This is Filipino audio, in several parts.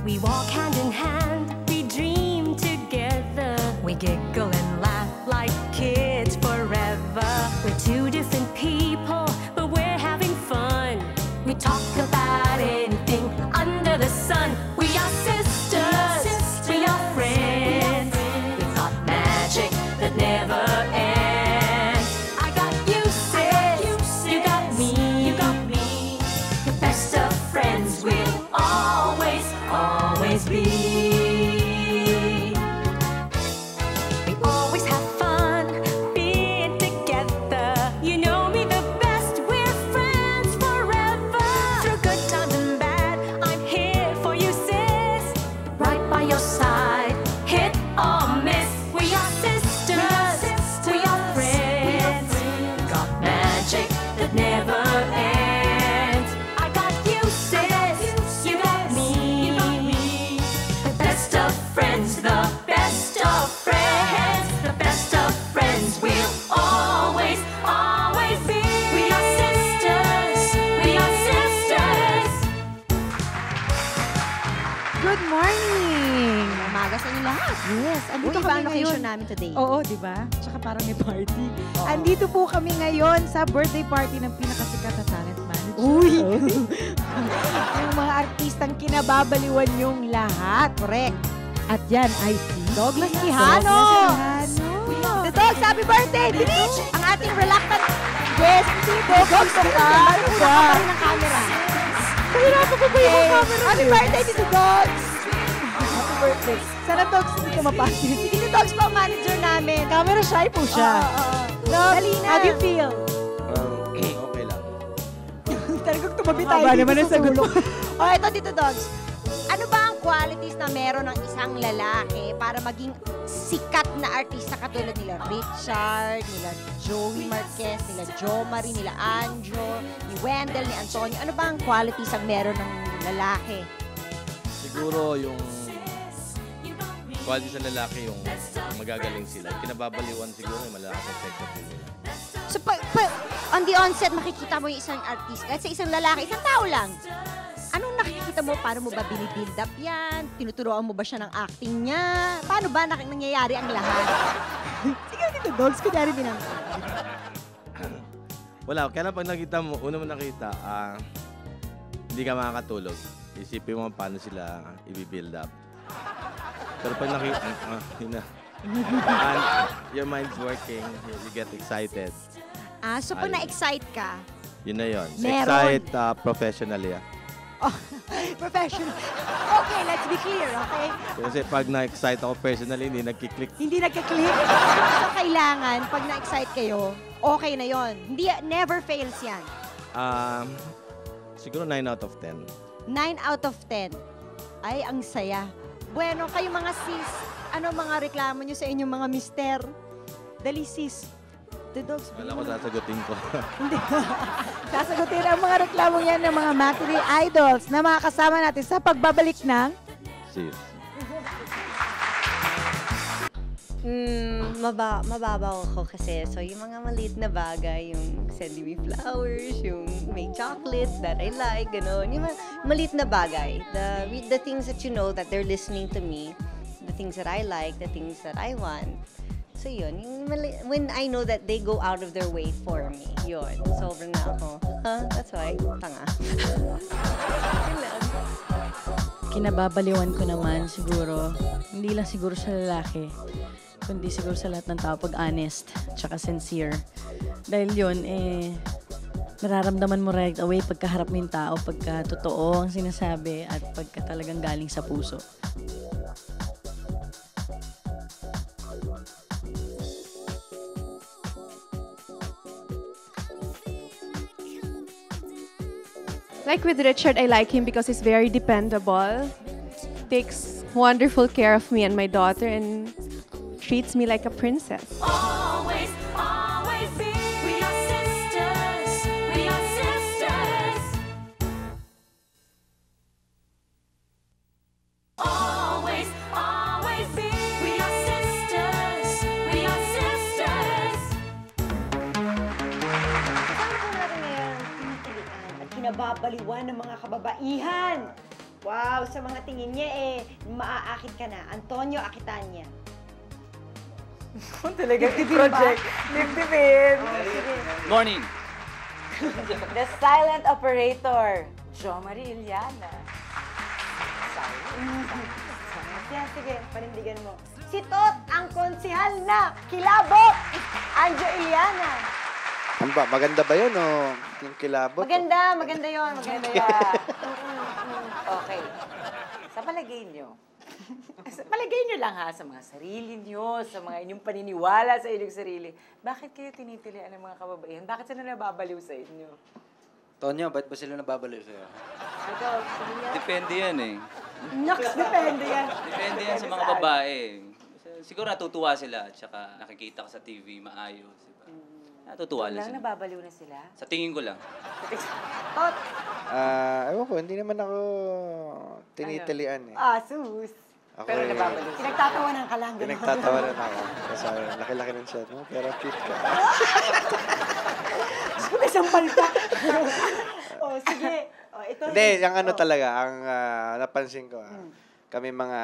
We walk hand in hand, we dream together. We giggle and laugh like kids forever. We're two different people, but we're having fun. We talk about anything under the sun. We are sisters, we are friends. We've got magic that never ends. I got you, sis, you got me. The best of friends we'll always be. We always have fun being together. You know me the best, we're friends forever. Through good times and bad, I'm here for you, sis. Right by your side, hit or miss. We are sisters, we are friends. Got magic that never ends. I got you, sis, you got me. The best of friends, the best of friends. The best of friends we'll always be. We are sisters, we are sisters. Good morning! Umaga sa inyo lahat. Yes, andito Uy, iba kami ang ngayon. location namin today. Oo, di ba? Tsaka parang may party. Andito po kami ngayon sa birthday party ng pinakasikat na talent manager. Uy! Yung mga artistang kinababaliwan yung lahat. Correct. At yan ay si Douglas Quijano. The Dogs, happy birthday! Bilich! Ang ating reluctant guest, si Dogs. Ano ba? Ng camera. Kahirapan ko ba yung camera? Happy birthday, Tito Dogs! Happy birthday. Sana Dogs hindi ka mapasok. Si Tito Dogs po ang manager namin. Camera shy po siya. Dogs, Dali na. How do you feel? Okay lang. Talagang tumabi tayo Haba dito naman ang sa sagot mo. O, ito, Tito Dogs. Ano ba ang qualities na meron ng isang lalaki para maging sikat na artista katulad nila Richard, nila Joey Marquez, nila Jo Marie, nila Anjo, ni Wendell, ni Antonio? Ano ba ang qualities ang meron ng lalaki? Siguro yung quality sa lalaki yung magagaling sila. Kinababaliwan siguro yung malakas ang sex appeal nila. So, on the onset, makikita mo yung isang artist. Kahit sa isang lalaki, isang tao lang. Anong nakikita mo? Paano mo ba binibuild up yan? Tinuturoan mo ba siya ng acting niya? Paano ba nangyayari ang lahat? Sige, Tito Dogs, kunyari din ang... Wala, kaya pag nakita mo, una mo nakita, hindi ka makakatulog. Isipin mo paano sila i-build up. Pero pag nakita, your mind's working, you get excited. So pag na-excite ka, Yun na yun. Meron. Excite professionally. professional. Okay, let's be clear, okay? Kasi pag na-excite ako personally, hindi nagkiklik. Hindi nagka-click. So kailangan, pag na-excite kayo, okay na yon. Hindi, never fails yan. Siguro 9 out of 10. 9 out of 10. Ay, ang saya. Bueno, kayo mga sis, ano mga reklamo nyo sa inyong mga mister? Dali sis. The Dogs. Wala ko sasagutin ko. Hindi. Sasagutin ang mga reklamo yan ng mga matinee idols na mga kasama natin sa pagbabalik ng... Sis. Mababaw ako kasi. So, yung mga maliit na bagay, yung sending me flowers, yung may chocolates that I like, gano'n. Yung maliit na bagay. The things that you know that they're listening to me, the things that I like, the things that I want. So, yun. When I know that they go out of their way for me, yun. Sobrang na ako. That's why. Tanga. Kinababaliwan ko naman siguro, hindi lang siguro sa lalaki, kundi siguro sa lahat ng tao pag honest, tsaka sincere. Dahil yun, nararamdaman mo right away pagkaharap mo yung tao, pagka totoo ang sinasabi, at pagka talagang galing sa puso. Like with Richard, I like him because he's very dependable, takes wonderful care of me and my daughter, and treats me like a princess. Always be. We are sisters. We are sisters. Always be. We are sisters. We are sisters. Kasama po natin ngayon ang tinitilian at kinababaliwan ng mga kababaihan. Wow, sa mga tingin niya maaakit ka na. Antonio Aquitania. Talaga project. Dibdibin. Morning. The silent operator, Jo Marie Iliana. Yan, sige, panindigan mo. Si Tot, ang konsihal na kilabot, Anjo Iliana. Ano ba? Maganda ba yun o yung kilabot? Maganda, maganda yon, maganda yan. Okay. Sa palagay nyo, sa palagay nyo lang ha, sa mga sarili nyo, sa mga inyong paniniwala sa inyong sarili, bakit kayo tinitilian ng mga kababaihan? Bakit sila nababaliw sa inyo? Tonyo, ba't ba sila nababaliw sa'yo? Ikaw, sige niya. Depende yan eh. Nox, depende yan. Depende yan sa mga babae. Siguro natutuwa sila at saka nakikita ka sa TV, maayos. Diba? Natutuwa lang Lang sila. nababaliw na sila. Sa tingin ko lang. Tot, Ewan ko, hindi naman ako tinitilian eh. sus. Ako Pero eh, nababaliw sila. Pinagtatawanan ka lang. gano'n. pinagtatawanan ako. Kasi laki-laki ng set mo, pero cute ka. May sampal ka. Sige. Ito. Hindi, yung ano talaga, ang napansin ko, kami mga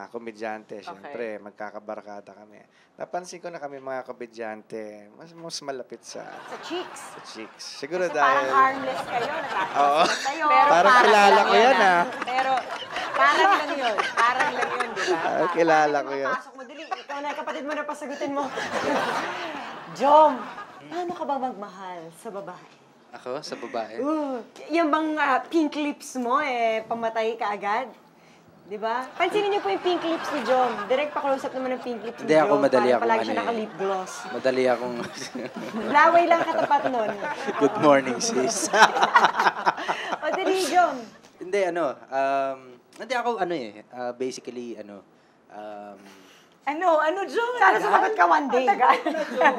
komedyante, syempre, magkakabarkada kami. Napansin ko na kami mga komedyante, mas malapit sa Sa cheeks. chicks. Siguro Kasi dahil... parang harmless kayo. Oo. Kayo. Parang kilala ko yan, ah. Pero parang lang yun. Parang lang yun, di ba? Kilala ko yan. Pasok mo, dali. Ikaw na, kapatid mo na pasagutin mo. Jom, paano ka ba magmahal sa babae? Ako, sa babae? Yung bang pink lips mo, pamatay ka agad? Di ba? Pansinin niyo po yung pink lips ni Jom. Direct pa-close up naman ng pink lips ni Hindi, Jom. ako madali Parang akong palagi ano siya eh. naka-lip gloss. Madali akong... Laway lang katapat nun. Good morning, sis. O, dali, Jom. Hindi, hindi ako, basically, Ano, John? Sana sumagot ka one day.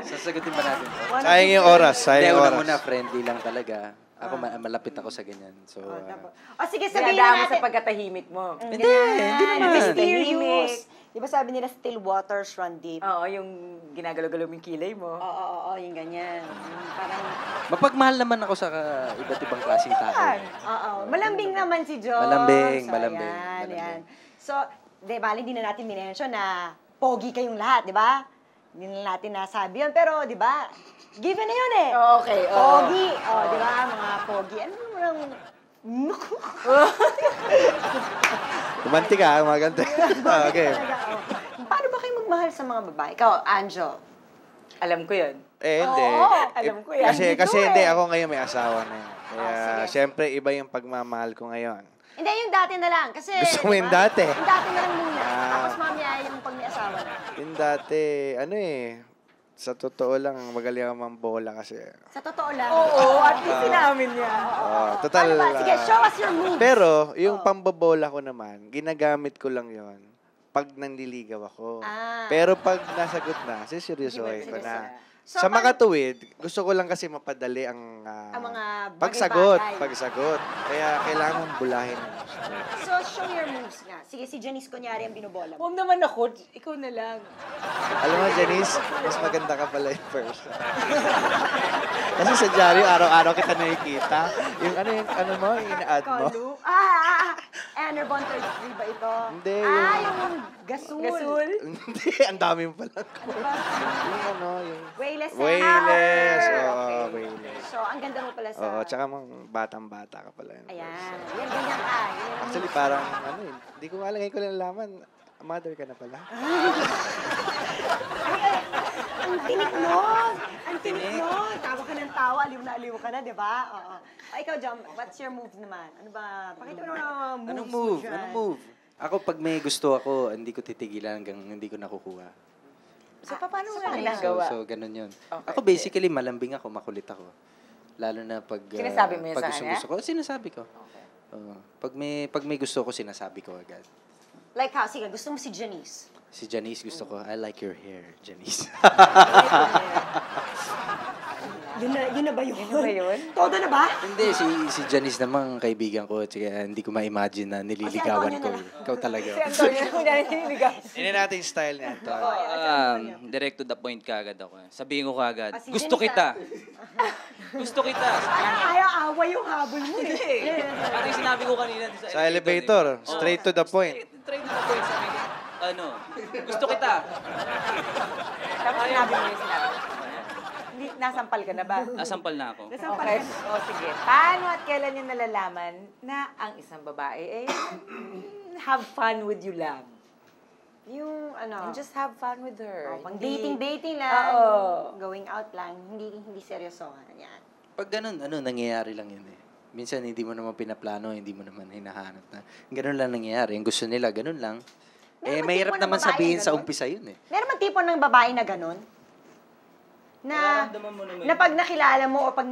sasagutin ba natin? Sayang yung oras, Hindi, sayang yung una oras. muna, friendly lang talaga. Ako, malapit ako sa ganyan. So, O, sige, sabihin Dinadaan na mo sa natin. pagkatahimik mo. hindi naman. Mysterious. Di ba sabi nila, still waters run deep? Oo, yung ginagalaw-galaw yung kilay mo. Oo, yung ganyan. Parang, Mapagmahal naman ako sa iba't ibang klaseng tao. oo. Malambing naman si Jom. Malambing, So, malambing, Yan, malambing. yan. So, di ba, hindi na natin minention na pogi kayong lahat, di ba? Hindi na natin nasabi yun. Pero, di ba, given na yun eh. Okay, oo. Pogi. Di ba, mga pogi. Ano mo lang... Kumanti ka, maganda. Okay. Paano ba kayo magmahal sa mga babae? Ikaw, Anjo. Alam ko yun. Hindi. alam ko yan. Kasi hindi, ako ngayon may asawa na yan. Kaya, sige. syempre, iba yung pagmamahal ko ngayon. Hindi, yung dati na lang. Kasi, Gusto mo di yung ba? dati? Yung dati na lang muna. Ah. Tapos mamaya yung pag may asawa na. Yung dati, sa totoo lang, magaling ako mambola kasi. Sa totoo lang. Oo, at least sinamin niya. Total. Ano ba? Sige, show us your moves. Pero, yung pambobola ko naman, ginagamit ko lang yon pag nanliligaw ako. Ah. Pero pag nasagot na, siseryosohin ko na. So, Sa makatuwid, gusto ko lang kasi mapadali ang mga pagsagot. bagay-bagay. Pagsagot. Kaya kailangan mong bulahin ang gusto. So, show your moves nga. Sige, si Janice kunyari ang binobola mo. Huwag naman ako, ikaw na lang. Alam mo, Janice, mas maganda ka pala in person. Kasi sa dyaryo, araw-araw kita nakikita. Yung mo, yung ina-add mo. Kalu. Enerbon 33 ba ito? Hindi, yung gasul. Gasul? Hindi, ang dami mo pala. Yung Wayless. Wayless. Hammer. Oo, Wayless. So, ang ganda mo pala sa... Oo, tsaka mga batang-bata ka pala. Ayan. Yan, ganyan ka. Yan ang Actually, parang, hindi ko nga lang, ngayon ko lang nalaman, mother ka na pala. Ang tinik mo! Ang tinik mo! Tawa ka ng tawa, aliw na aliw ka na, di ba? Oo. Ikaw, Jom, what's your move naman? Ano ba? Pakita mo naman mga moves Anong move? mo dyan. Anong move? Ako, pag may gusto ako, hindi ko titigilan hanggang hindi ko nakukuha. So, paano mo paano ginagawa? So, ganun yun. Okay. Ako, basically, malambing ako, makulit ako. Lalo na pag... Sinasabi mo yun pag sa kanya? gusto ko, sinasabi ko. Oo. Pag may gusto ko, sinasabi ko agad. Like how? Sige, gusto mo si Janice. Si Janice, gusto ko, I like your hair, Janice. Yun na ba yun? Yun na ba yun? Todo na ba? Hindi, si Janice naman kaibigan ko. Tsaka hindi ko ma-imagine na nililigawan ko. Ikaw talaga. Hindi natin yung style niya. Direct to the point kagad ako. Sabihin ko kagad, gusto kita. Gusto kita. Ayaw away yung habol mo. Ano yung sinabi ko kanina Sa elevator, straight to the point. Straight to the point. Sabi ko, gusto kita. Tapos sinabi mo yung sinabi. Hindi, nasampal ka na ba? Nasampal na ako. Okay. O sige. Paano at kailan niyo nalalaman na ang isang babae ay have fun with you lang? Yung And just have fun with her. pang Hindi- dating lang, Oo. going out lang, hindi seryosohan. Yan. Pag ganun, nangyayari lang yun eh. Minsan hindi mo naman pinaplano, hindi mo naman hinahanap na. Ganun lang nangyayari. Yung gusto nila, ganun lang. Meron ba Mahirap tipo ng naman babae sabihin na sa ganun? umpisa yun eh. Meron man tipo ng babae na ganun? Nararamdaman mo naman Na pag nakilala mo o pag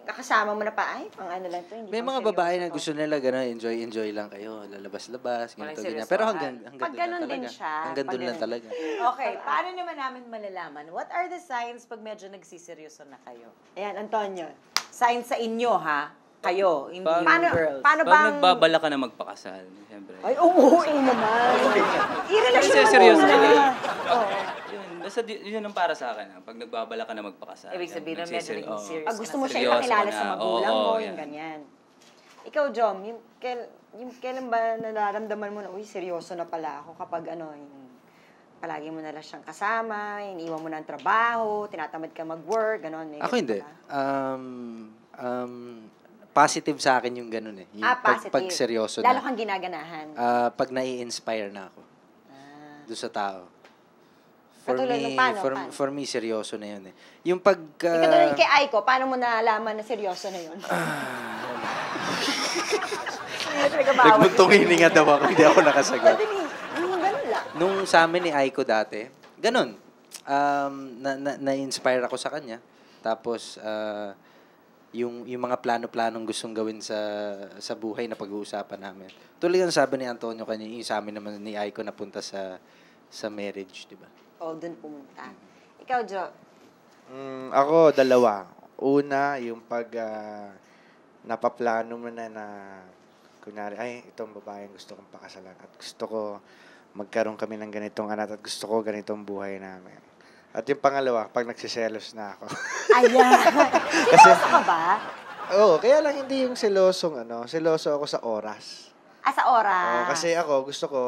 nakasama mo na pa, ay, pang ano lang to, hindi May pang mga seryoso babae na to. gusto nila gano'n, enjoy lang kayo. Lalabas-labas, ganito, ganyan. seryosohan. Pero hanggang Pag doon ganun lang din talaga. siya, Hanggang pag doon lang ganun. talaga. Okay, paano naman namin malalaman? What are the signs pag medyo nagsiseryoso na kayo? Ayan, Antonio. Signs sa inyo, ha? Kayo, hindi yung girls. Paano Pag bang... nagbabala ka na magpakasal, siyempre. Ay, oo, naman. I-relasyon mo Seryoso muna. na. Oo. Yun, basta yun ang para sa akin. Pag nagbabala ka na magpakasal. Ibig sabihin na medyo naging serious. Pag gusto mo siya Seryoso ipakilala ka sa na. magulang Oo, mo, yan. yung ganyan. Ikaw, Jom, yung kailan ba nararamdaman mo na, uy, seryoso na pala ako kapag yung palagi mo na lang siyang kasama, iniwan mo na ang trabaho, tinatamad ka mag-work, gano'n. Ako hindi. Positive sa akin yung ganun eh. Yung Positive. Pag seryoso Lalo na. kang ginaganahan. Pag nai-inspire na ako. Doon sa tao. For Katulad me, ng paano? for me, seryoso na yun eh. Yung pag... Katulad kay Aiko, paano mo nalaman na seryoso na yun? Nagmuntong hininga daw ako, hindi ako nakasagot. Yung ganun lang. Nung sa amin ni Aiko dati, ganun. Na-inspire ako sa kanya. Tapos, yung mga plano-planong gustong gawin sa buhay na pag-uusapan namin. Tulad ng sabi ni Antonio kanina, yung sa amin naman ni Aiko napunta sa marriage, di ba? O, dun pumunta. Ikaw, Jo. Ako, dalawa. Una, yung pag napaplano mo na kunyari, ay, itong babae gusto kong pakasalan at gusto ko magkaroon kami ng ganitong anak at gusto ko ganitong buhay namin. At yung pangalawa, pag nagsiselos na ako. Ayan. Seryoso ka ba? Oo, kaya lang hindi yung selosong seloso ako sa oras. Sa oras. Oo, kasi ako, gusto ko,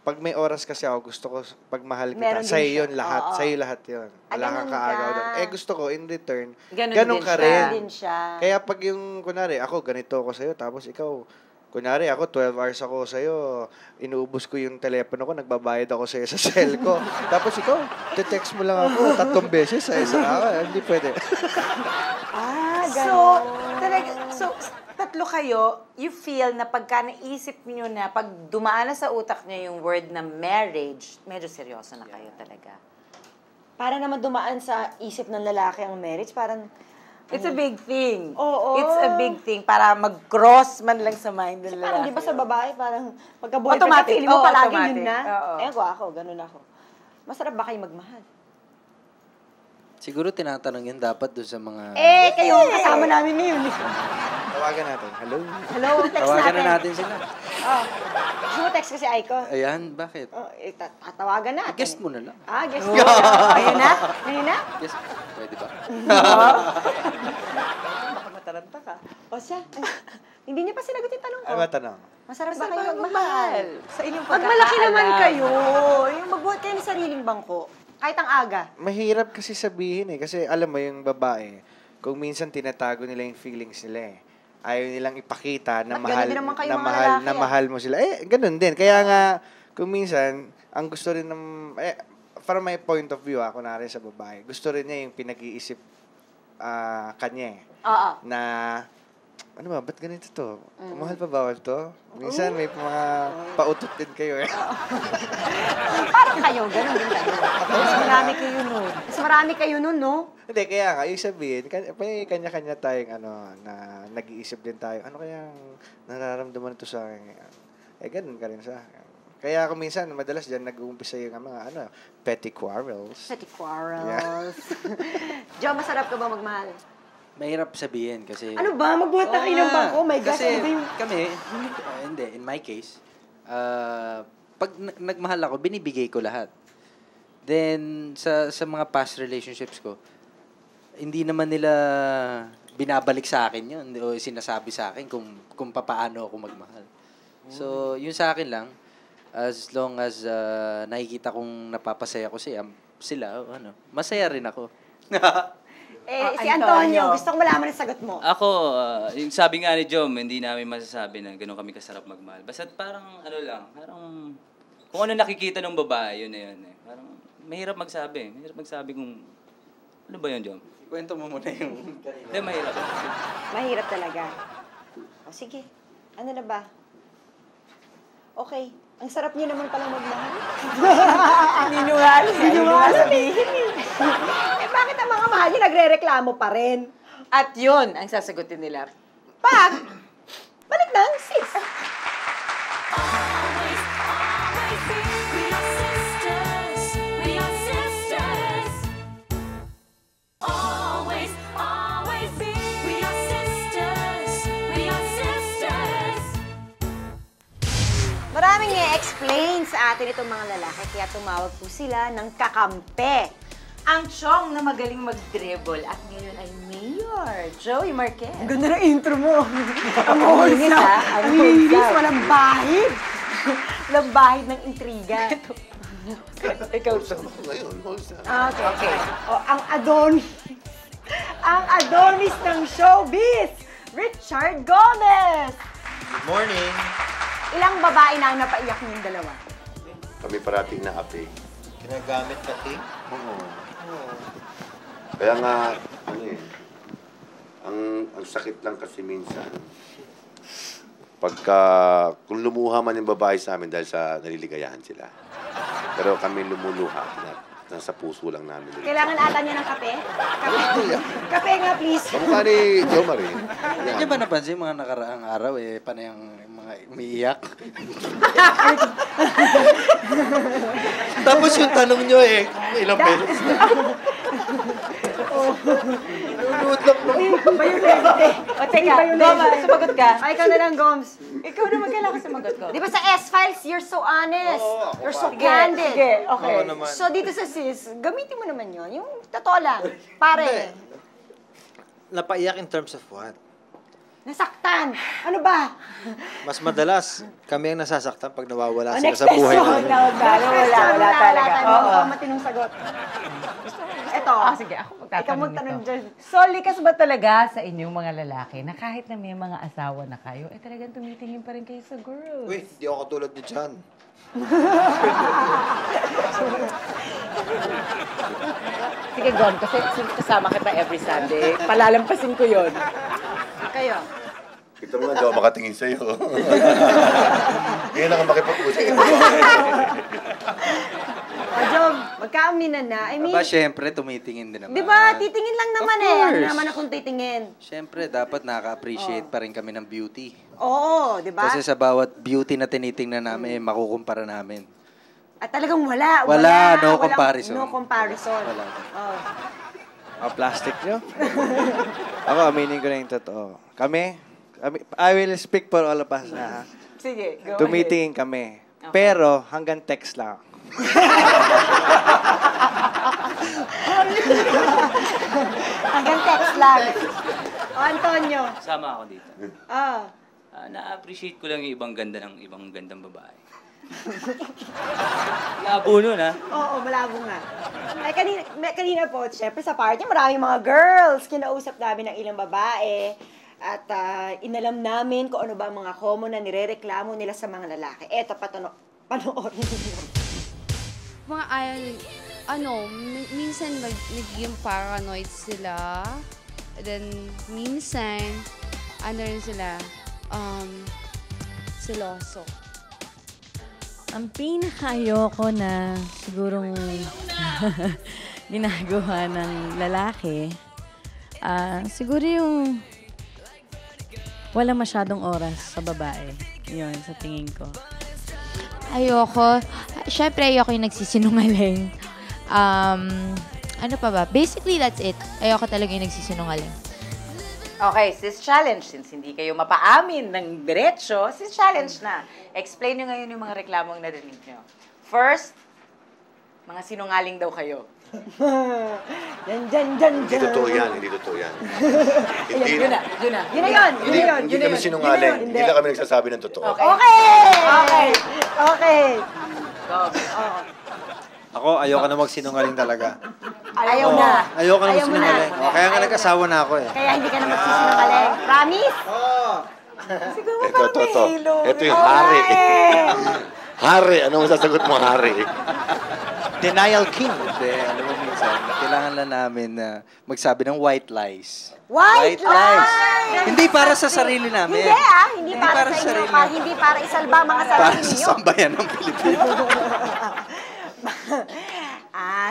pag may oras kasi ako, gusto ko, pag mahal kita, Meron din sa'yo siya. yun lahat. Oo. Sa'yo lahat yun. Wala ganun kang kaagaw ka. doon. Gusto ko, in return, Ganun ganun din ka siya. rin. Din siya. Kaya pag yung, kunwari, ako, ganito ako sa'yo, tapos ikaw, kunwari, ako, 12 hours ako sa'yo, inuubos ko yung telepono ko, nagbabayad ako sa'yo sa cell ko. Tapos ikaw, te-text mo lang ako 3 beses sa isa. Hindi pwede. So, tatlo kayo, you feel na pagka naisip niyo na pag dumaan na sa utak niyo yung word na marriage, medyo seryoso na kayo talaga. Para naman dumaan sa isip ng lalaki ang marriage, parang... It's a big thing. Oo. It's a big thing para mag-cross man lang sa mind ng Parang lalaki. di ba sa babae, parang pagka-boyfriend Automatic. ka, feeling mo Oo, palagi automatic. yun na. Oo. Ako, ganun ako. Masarap ba kayo magmahal? Siguro tinatanong yun dapat doon sa mga... Kayo ang kasama namin ngayon. Tawagan natin. Hello? Hello, text Tawagan natin. na natin sila. Gusto mo text kasi Aiko? Ayan, bakit? Tatawagan natin. Guest mo na lang. Guest mo. Ayun na? Ayun na? Guest, pwede ba? Baka mataranta ka. O siya. Hindi niya pa sinagot yung tanong ko. Ano ba tanong? Masarap ba Masarap kayo ba magmahal? magmahal? Sa inyong Pag malaki naman pagkakaalam. kayo, yung magbuhat kayo ng sariling bangko, kahit ang aga. Mahirap kasi sabihin kasi alam mo yung babae, kung minsan tinatago nila yung feelings nila eh. Ayaw nilang ipakita na Ba't mahal ganun din naman kayo na mga mahal lalaki, na ah? mahal mo sila. Ganun din. Kaya nga kung minsan ang gusto rin ng from my point of view, kunwari sa babae, gusto rin niya yung pinag-iisip kanya Oo. na ano ba, ba't ganito to? Mahal pa bawal to? Minsan may mga pautot din kayo eh. Parang kayo, ganun din kayo. Mas marami kayo nun. Mas marami kayo nun, no? Hindi, kaya nga, yung sabihin, may kanya-kanya tayong na nag-iisip din tayo, ano kayang nararamdaman ito sa akin ngayon? Ganun ka rin sa akin. Kaya ako minsan, madalas dyan nag-uumpisa yung mga petty quarrels. Petty quarrels. Joe, masarap ka ba magmahal? Mahirap sabihin kasi... Ano ba? Magbuhat na kayo ng bangko? Oh my gosh, Kasi ano ba yung... kami, hindi, in my case, pag nagmahal ako, binibigay ko lahat. Then, sa mga past relationships ko, hindi naman nila binabalik sa akin yun o sinasabi sa akin kung papaano ako magmahal. So, yun sa akin lang, as long as nakikita kong napapasaya ko sila, masaya rin ako. Si Antonio, gusto ko malaman ang sagot mo. Ako, yung sabi nga ni Jom, hindi namin masasabi na gano'n kami kasarap magmahal. Basta parang, parang, kung ano nakikita ng babae, yun na yun eh. Parang, mahirap magsabi. Mahirap magsabi kung, ano ba yun, Jom? Kwento mo muna yung kanina. Hindi, mahirap. Mahirap talaga. O sige, ano na ba? Okay, ang sarap niyo naman palang magmahal. Ninungal. Ninungal sabihin eh. Bakit ang mga mahal niyo nagre-reklamo pa rin? At yun ang sasagutin nila. Balik na, sis. Always, always be. We are sisters. We are sisters. Always, always be. We are sisters. We are sisters. Maraming i-explain sa atin itong mga lalaki, kaya tumawag po sila ng kakampi. Ang Chong na magaling mag-dribble at ngayon ay Mayor, Joey Marquez. Ang ganda ng intro mo. Ang wholesome. Ang linis, walang bahid. Walang bahid ng intriga. Ikaw, Okay. O, ang Adonis ng showbiz, Richard Gomez. Good morning. Ilang babae na ang napaiyak niyong dalawa? Kami parating na api. Ginagamit na ting? Oo. Kaya nga, ang sakit lang kasi minsan, kung lumuha man yung babae sa amin dahil sa naliligayahan sila. Pero kami lumuluha, nasa puso lang namin. Kailangan ata niya ng kape? Kape nga, please. Kamukha ni Jo Marie. Hindi ba napansin mga nakaraang araw, panayang mga umiiyak? Tapos yung tanong nyo ilang beses na. Nunod lang O, teka, Goms, sumagot ka. Ay, ikaw na lang, Goms. ikaw naman kailangan sumagot ko. Di ba sa S-Files, you're so honest. Oo, You're so Sige, candid. sige, okay. Oo naman. So, dito sa sis, gamitin mo naman yun. Yung totoo lang. Pare, Napaiyak in terms of what? nasaktan. Ano ba? Mas madalas, kami ang nasasaktan pag nawawala sila Next sa buhay question. namin. Wala talaga. Oo. Oo. Matinong sagot. Ito. Sige, ako Ikaw magtatanong magtanong nito. dyan. So, likas ba talaga sa inyong mga lalaki na kahit na may mga asawa na kayo, talagang tumitingin pa rin kayo sa girls? Uy, di ako katulad ni John. Sige, Gon, kasi kasama kita every Sunday. Palalampasin ko yon. Kayo. Ito mo nga, di ako makatingin sa'yo. Ngayon ako makipag-usap. O, Jom, magkaaminan na. I mean, Aba, syempre, tumitingin din naman. di ba, titingin lang naman Of eh. Ano course. naman akong titingin? Syempre, dapat nakaka-appreciate pa rin kami ng beauty. Oo, di ba? Kasi sa bawat beauty na tinitingnan namin, makukumpara namin. At talagang wala. Wala, no walang- comparison. No comparison. Wala. Oh. Plastic nyo? Ako, aminin ko na yung totoo. I will speak for all of us. Sige, go Tumitingin kami. Pero, hanggang text lang. Hanggang text lang. O, Antonio. Sama ako dito. Ah. Na-appreciate ko lang yung ibang ganda ng ibang gandang babae. Labo nun, ha? Oo, malabo nga. Ay, kanina po, syempre sa party, maraming mga girls. Kinausap namin ng ilang babae. At inalam namin kung ano ba ang mga common na nirereklamo nila sa mga lalaki. Eto, panoorin niyo. Mga minsan nagiging paranoid sila. Then, minsan, rin sila, seloso. Ang pinaka-ayoko na sigurong ginagawa ng lalaki, siguro yung wala masyadong oras sa babae. Yun, sa tingin ko. Ayoko. Siyempre, ayoko yung nagsisinungaling. Ano pa ba? Basically, that's it. Ayoko talaga yung nagsisinungaling. Okay, sis challenge. Since hindi kayo mapaamin ng diretsyo, sis challenge na. Explain nyo ngayon yung mga reklamong narinig nyo. First, mga sinungaling daw kayo. Dyan. Hindi totoo yan, hindi totoo yan. Yun na. Hindi kami sinungaling. Hindi lang kami nagsasabi ng totoo. Okay. Ako, ayoko na magsinungaling talaga. Ayaw na. Ayoko na Ayaw mo na. magsinungaling. Kaya nga nag-asawa na ako eh. Kaya hindi ka na magsisinungaling. Promise? Ito yung hari. Hari, ano masasagot mo, hari? Denial king. Hindi, alam mo minsan, kailangan lang namin na magsabi ng white lies. White lies! Hindi para sa sarili namin. Hindi para sa inyo. Hindi para isalba mga sarili Para sa niyo. sambayan ng Pilipino.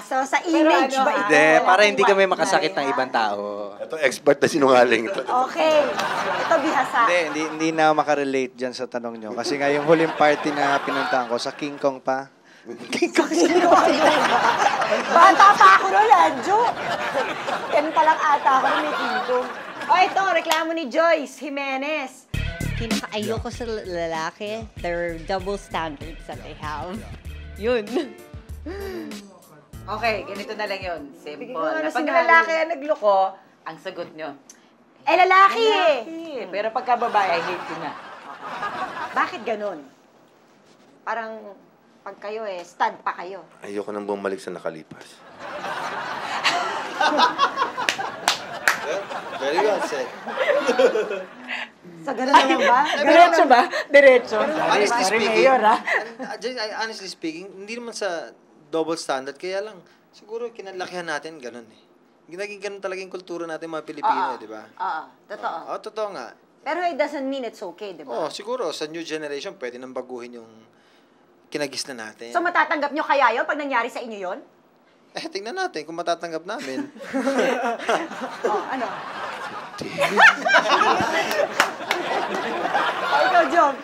So sa image ba ito? Hindi, para hindi kami makasakit ng ibang tao. Ito, expert na sinungaling. Okay. Ito bihasa. Hindi na ako makarelate dyan sa tanong nyo. Kasi nga yung huling party na pinuntahan ko, sa King Kong pa. Bata pa ako noon, Anjo. Yan pa lang ata ako na may tinto. Ito, reklamo ni Joyce Jimenez. Pinaka-ayoko sa lalaki, their double standards that they have. Yun. Okay, ganito na lang yun. Simple. Bigyan mo nga na Pag sinabi. lalaki ang nagloko, ang sagot nyo, Lalaki pero pagka babae, I hate you na. Bakit ganun? Parang pag kayo stud pa kayo. Ayoko nang bumalik sa nakalipas. Very well said. Sa ganun naman ba? Diretso ba? Diretso. Honestly speaking, Mayor, ha? honestly speaking, hindi naman sa double standard, kaya lang, siguro kinalakihan natin ganun eh. Naging ganun talaga yung kultura natin mga Pilipino, di ba? Totoo. Totoo nga. Pero it doesn't mean it's okay, di ba? Siguro sa new generation, pwede nang baguhin yung kinagis na natin. So matatanggap nyo kaya yun pag nangyari sa inyo yun? Tingnan natin kung matatanggap namin. Ano? Ikaw, Jom.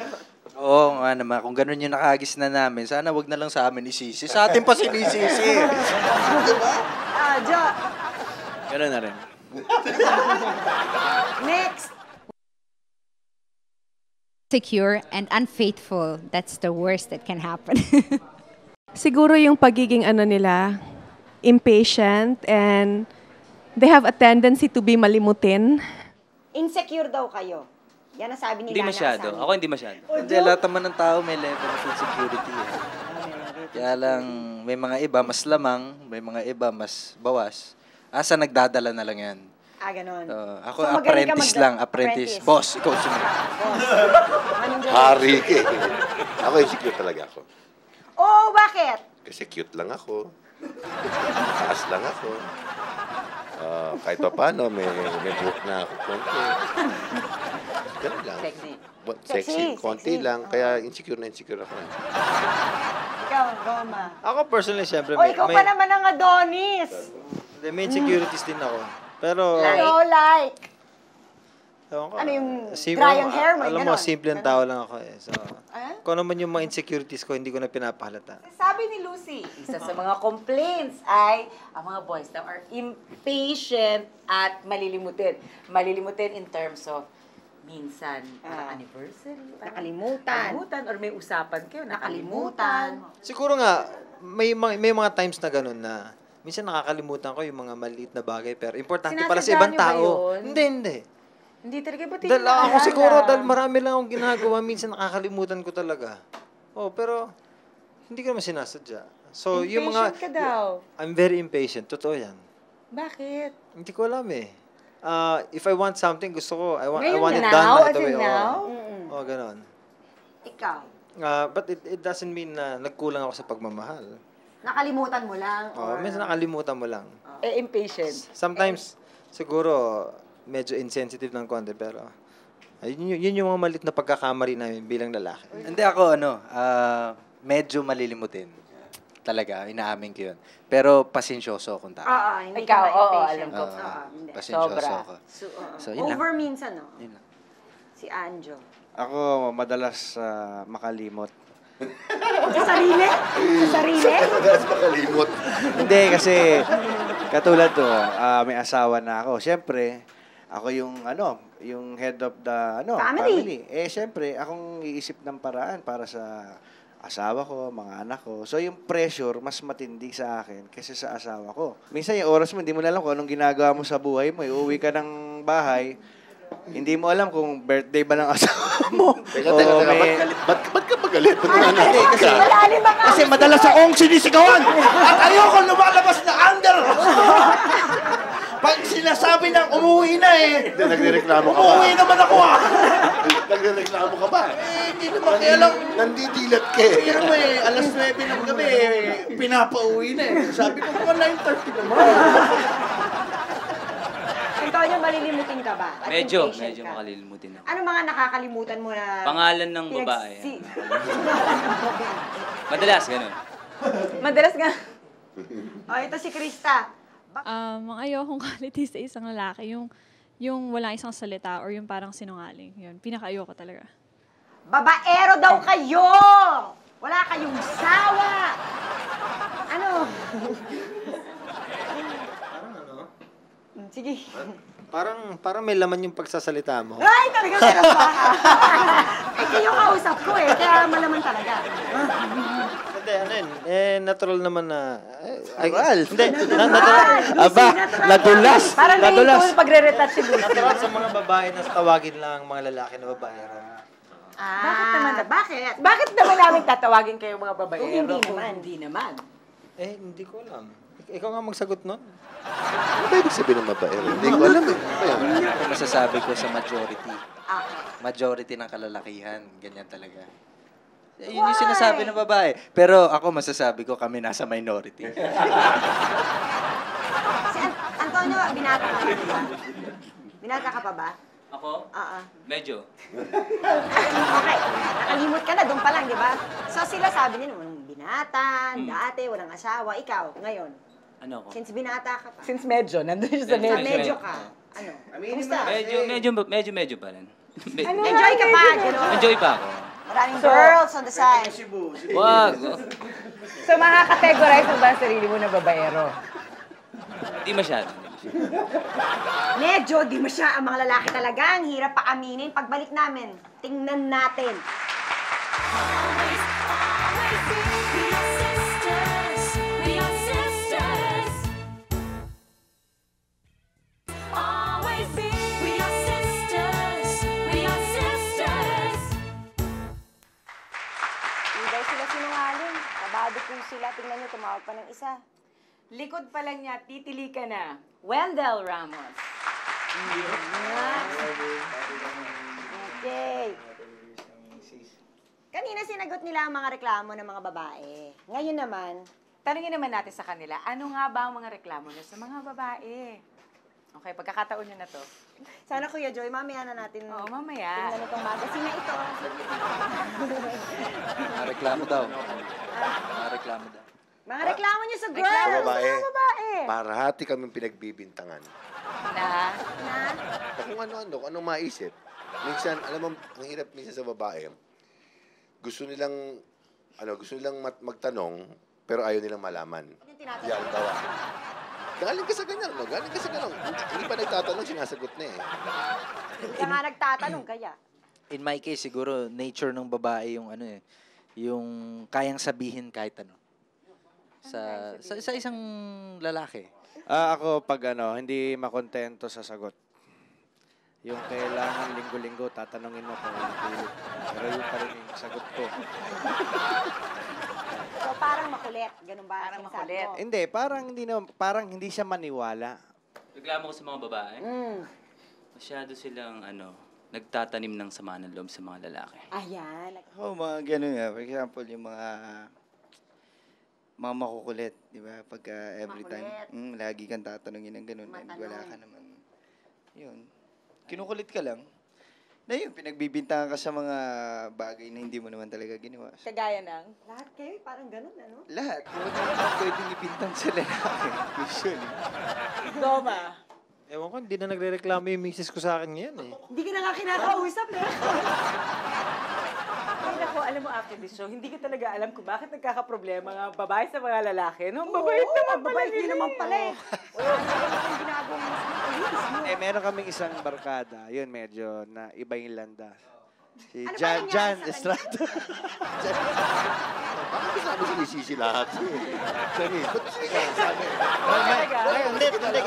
Oo nga naman, kung ganun yung nakagis na namin, sana wag na lang sa amin isisi. Sa atin pa sinisisi. Diba? Jom. Ganun na rin. Next. Secure and unfaithful. That's the worst that can happen. Siguro yung pagiging nila, impatient, and they have a tendency to be malimutin. Insecure daw kayo. Yan ang sabi Hindi nila. masyado. Ako hindi masyado. Hindi, lahat naman ng tao may level of insecurity. Kaya lang, may mga iba mas lamang, may mga iba mas bawas. Asa nagdadala na lang yan. Ganon. Ako, so, apprentice lang. Apprentice. Boss, ikaw sumunod. Hari ka eh. Ako insecure talaga ako. Bakit? Kasi cute lang ako. Taas lang ako. Kahit pa paano, may buhok na ako konti. Ganun lang. Sexy. Konti lang. Kaya insecure ako. Ikaw, Roma. Ako personally, syempre, Ikaw pa naman ang Adonis. may insecurities din ako. Pero... Like? Ewan ko. Ano yung dry ang hair mo? Alam mo, simple ang tao lang ako eh. So, kung ano man yung mga insecurities ko, hindi ko na pinapahalata. Sabi ni Lucy, isa sa mga complaints ay ang mga boys daw are impatient at malilimutin. Malilimutin in terms of minsan, anniversary, nakalimutan, or may usapan kayo, nakalimutan. Siguro nga, may mga times na ganun na minsan nakakalimutan ko yung mga maliit na bagay pero importante pala sa ibang tao. Hindi. Hindi talaga ba dahil ako siguro, dahil marami lang akong ginagawa, minsan nakakalimutan ko talaga. Pero hindi ko naman sinasadya. So, impatient yung mga... ka daw. I'm very impatient. Totoo yan. Bakit? Hindi ko alam eh. If I want something, gusto ko, I want it now, done right away. Ganon. Ikaw? But it doesn't mean na nagkulang ako sa pagmamahal. Nakalimutan mo lang? Minsan nakalimutan mo lang. Impatient. Sometimes, siguro, medyo insensitive ng konti, pero yun yung mga malit na pagkakamali namin bilang lalaki. Hindi ako, medyo malilimutin. Talaga, inaamin ko yun. Pero pasensyoso akong tao. Hindi Ikaw, ka alam ko. Pasensyoso ako. So, yun over lang. minsan, no? Yun lang. Si Anjo. Ako, madalas makalimot. Sa sarili? Sa sarili? Madalas makalimot. Hindi, kasi katulad to, may asawa na ako. Siyempre, ako yung head of the family. Siyempre, akong iisip ng paraan para sa asawa ko, mga anak ko. So, yung pressure, mas matindi sa akin kaysa sa asawa ko. Minsan, yung oras mo, hindi mo na alam kung anong ginagawa mo sa buhay mo. Uuwi ka ng bahay, hindi mo alam kung birthday ba ng asawa mo. Teka, ba't ka magalit? Ba't Hindi, kasi madalas akong sinisigawan at ayoko lumalabas na under. Pag sinasabi ng umuwi na Hindi, nagrereklamo ka ba? umuwi naman ako Nagrereklamo ka ba? Hindi naman kaya lang. Nandidilat ka eh. Pero alas 9 ng gabi, pinapauwi na eh. Sabi ko, 9:30 naman. Antonio, malilimutin ka ba? At Medyo impatient ka? makalilimutin ako. Ano mga nakakalimutan mo na... Pangalan ng babae. Madalas, ganun. Madalas nga. Ito si Krista. Ang ayokong quality sa isang lalaki, yung walang isang salita or yung parang sinungaling. Yun, pinaka-ayoko talaga. Babaero daw kayo! Wala kayong sawa! Ano? Sige. Parang may laman yung pagsasalita mo. Ay, talaga meron pa. Kayo kausap ko kaya malaman talaga. Hindi, natural naman na... Natural? Hindi, natural. Aba, nadulas. Parang may pagre-retouch si Lucy. Natural sa mga babae na tawagin lang mga lalaki na babaero. Bakit naman? Bakit? Bakit naman namin tatawagin kayo mga babaero? Hindi naman. Hindi ko alam. Ikaw nga magsagot nun. Ano ba ibig sabihin ng babaero? Hindi ko alam eh. Ito masasabi ko sa majority. Majority ng kalalakihan. Ganyan talaga. Yun yung sinasabi ng babae. Pero ako masasabi ko kami nasa minority. Si Antonio, binata ka pa ba? Binata ka pa ba? Ako? Medyo. Okay, nakalimot ka na, doon pa lang, di ba? So sila sabi nila, walang binatan, dati, walang asawa. Ikaw, ngayon, Ano ako? since binata ka pa. Since medyo, nandun siya sa medyo. Medyo ka. Ano? Kumusta? Medyo pa rin. Enjoy ka pa, gano'n. Enjoy pa ako. Maraming girls on the side. Wag. So, makakategorize mo ba ang sarili mo na babaero? Hindi masyado. Medyo, di mo siya ang mga lalaki talaga. Ang hirap pa aminin. Pagbalik namin, tingnan natin. Hindi sila sinungaling. Kabado po sila. Tingnan nyo, tumawag pa ng isa. Likod pa lang niya, titili ka na. Wendell Ramos. Okay. Kanina sinagot nila ang mga reklamo ng mga babae. Ngayon naman, Tanungin naman natin sa kanila, ano nga ba ang mga reklamo niyo sa mga babae? Okay, pagkakataon niyo na to. sana Kuya Joy, mamaya na natin mamaya. tingnan itong magazine na ito. Mga reklamo daw. Mga reklamo daw. Mga reklamo niyo sa girls, Sa sa babae. mga babae. Parahati kaming pinagbibintangan. Na? Kung ano-ano, kung anong maisip. Minsan, alam mo, ang hirap minsan sa babae, gusto nilang magtanong, pero ayaw nilang malaman. Yan, bawa. Galing ka sa ganyan, no? Galing ka sa ganyan. Hindi pa nagtatanong, sinasagot na eh. Hindi nga nagtatanong kaya. In my case, siguro, nature ng babae yung yung kayang sabihin kahit ano. Sa isang lalaki. Ako pag hindi makontento sa sagot. Yung kailangan linggo-linggo, tatanungin mo kung ulit. Pero yun pa rin yung sagot ko. So parang makulit, ganun ba? Parang makulit. Hindi, parang hindi siya maniwala. Reklamo ko sa mga babae. Masyado silang, nagtatanim ng sama ng loob sa mga lalaki. Ayan. Mga ganun nga. For example, yung mga makukulit, di ba? Pagka every time, lagi kang tatanungin ng ganun. And wala ka naman. Yun. Kinukulit ka lang. Na yun, pinagbibintangan ka sa mga bagay na hindi mo naman talaga ginawa. Kagaya ng? Lahat kayo, parang ganun, ano? Lahat. Huwag naman pwedeng ibintang sa lalaki. Usually. Goma. Ewan ko, hindi na nagre-reklamo yung misis ko sa akin ngayon eh. Hindi ka na nga kinakausap eh. Ay, naku, alam mo, after this show, hindi ko talaga alam kung bakit nagkakaproblema nga babae sa mga lalaki. No? Babait naman pala Babait din naman pala eh. Wala naman ginagawang Meron kaming isang barkada. Yun, medyo na iba yung landas. Si Ano ba Jan, nangyari Jan sa Estrada. Bakit ba sabi sinisisi lahat? Sorry, ba't sabi? Hindi.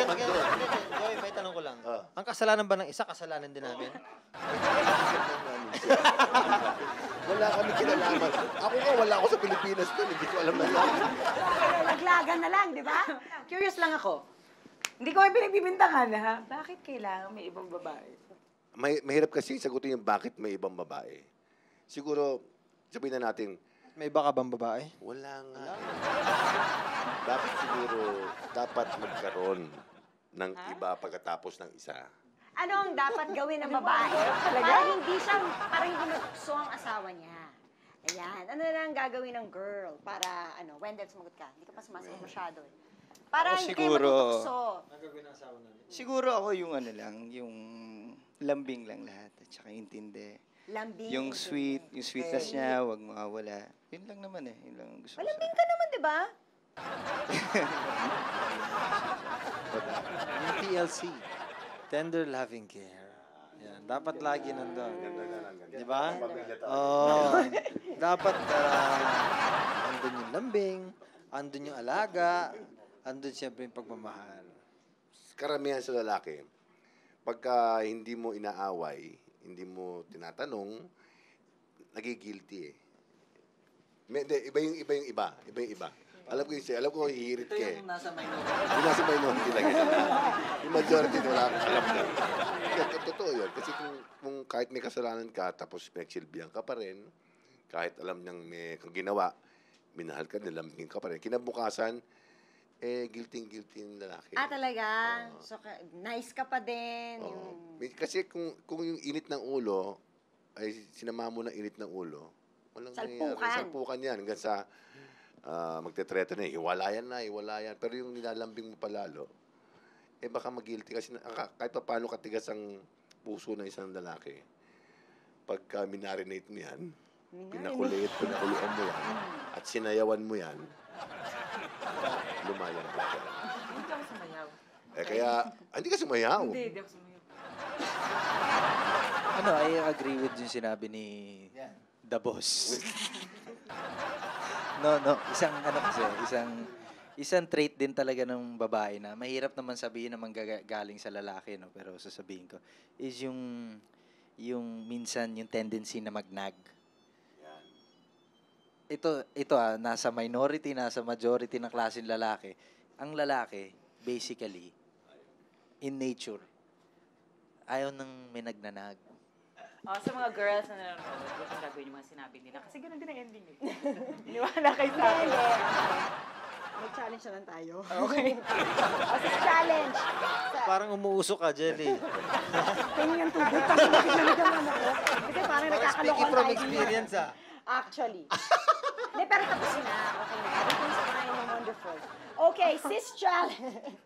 Joy, may tanong ko lang. Ang kasalanan ba ng isa, kasalanan din namin? Wala kami kinalaman. Ako nga, wala ako sa Pilipinas doon. Hindi ko alam na lang. Laglagan na lang, di ba? Curious lang ako. Hindi ko may pinagbibintangan, ha? Bakit kailangan may ibang babae? Mahirap kasi sagutin yung bakit may ibang babae. Siguro, sabihin na natin, may iba ka bang babae? Wala nga. Bakit siguro dapat magkaroon ng iba pagkatapos ng isa? Ano ang dapat gawin ng babae? Para hindi matukso ang asawa niya. Ayan. Ano na lang gagawin ng girl para, Wendell, sumagot ka. Hindi ka pa sumasagot masyado eh. Para hindi kayo matutukso. Siguro ako yung yung lambing lang lahat at saka intindi. Lambing. Yung sweetness niya, wag mawawala. Yun lang naman eh. Yun lang ang gusto ko. Malambing ka naman, di ba? Yung TLC. Tender loving care. Yan. Dapat lagi nandun. Di ba? Dapat andun yung lambing, andun yung alaga, andun siyempre yung pagmamahal. Karamihan sa lalaki, pagka hindi mo inaaway, hindi mo tinatanong, nagigilty eh. Iba yung iba. Alam ko hihirit ka eh. Ito yung nasa minority. Yung nasa minority lang yun. Yung majority, wala akong alam na. Totoo yun. Kasi kung kahit may kasalanan ka, tapos pinagsilbihan ka pa rin, kahit alam niyang may kung ginawa, minahal ka, nilambing ka pa rin. Kinabukasan, guilty yung lalaki. Talaga? So, nice ka pa din. Kasi kung yung init ng ulo, ay sinama mo ng init ng ulo, walang nangyayari. Salpukan yan. Hanggang sa magtetreto na, hiwalayan. Pero yung nilalambing mo palalo, baka mag-guilty. Kasi kahit pa paano katigas ang puso ng isang lalaki, pagka minarinate mo yan, pinakuluan mo yan, at sinayawan mo yan, lumayan ka dyan. Hindi ako sumayaw. Hindi ka sumayaw. Hindi ako sumayaw. I agree with yung sinabi ni The Boss. No. Isang trait din talaga ng babae na mahirap naman sabihin naman galing sa lalaki, no? Pero sasabihin ko, is yung minsan yung tendency na magnag. Ito nasa minority, nasa majority ng klaseng lalaki. Ang lalaki, basically, in nature, ayaw nang may nagnanag. Sa mga girls na nanonood, huwag kang gagawin yung mga sinabi nila. Kasi ganun din ang ending eh. Iniwala kayo sa akin. Mag-challenge na lang tayo. Okay. Challenge. Parang umuusok ka, Jelly. Tingin yung tubig. Kasi parang nagkakalokon Speaking from tayo. experience, Actually. Hindi, pero tapos na. Okay na. Everything's fine and wonderful. Okay, sis challenge.